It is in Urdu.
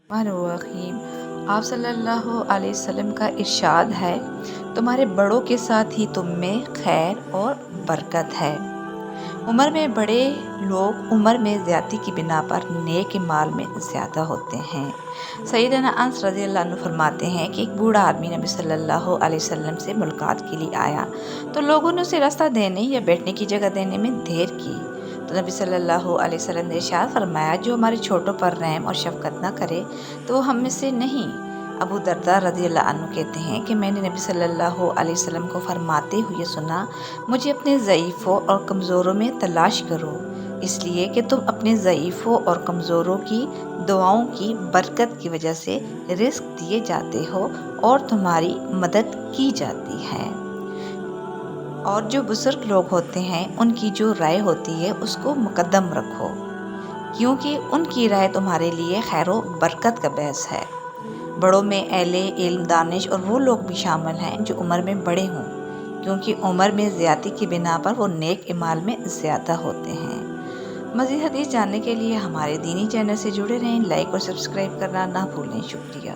الرحیم آپ صلی اللہ علیہ وسلم کا ارشاد ہے، تمہارے بڑوں کے ساتھ ہی تم میں خیر اور برکت ہے۔ عمر میں بڑے لوگ عمر میں زیادتی کی بنا پر نیک مال میں زیادہ ہوتے ہیں۔ سیدنا انس رضی اللہ عنہ فرماتے ہیں کہ ایک بوڑھا آدمی نبی صلی اللہ علیہ وسلم سے ملاقات کے لیے آیا تو لوگوں نے اسے راستہ دینے یا بیٹھنے کی جگہ دینے میں دیر کی، تو نبی صلی اللہ علیہ وسلم نے ارشاد فرمایا، جو ہمارے چھوٹوں پر رحم اور شفقت نہ کرے تو وہ ہم میں سے نہیں۔ ابو درداء رضی اللہ عنہ کہتے ہیں کہ میں نے نبی صلی اللہ علیہ وسلم کو فرماتے ہوئے سنا، مجھے اپنے ضعیفوں اور کمزوروں میں تلاش کرو، اس لیے کہ تم اپنے ضعیفوں اور کمزوروں کی دعاؤں کی برکت کی وجہ سے رزق دیے جاتے ہو اور تمہاری مدد کی جاتی ہے۔ اور جو بزرگ لوگ ہوتے ہیں ان کی جو رائے ہوتی ہے اس کو مقدم رکھو، کیونکہ ان کی رائے تمہارے لیے خیر و برکت کا باعث ہے۔ بڑوں میں اہل علم، دانش اور وہ لوگ بھی شامل ہیں جو عمر میں بڑے ہوں، کیونکہ عمر میں زیادتی کی بنا پر وہ نیک اعمال میں زیادہ ہوتے ہیں۔ مزید حدیث جاننے کے لیے ہمارے دینی چینل سے جڑے رہیں، لائک اور سبسکرائب کرنا نہ بھولیں۔ شکریہ۔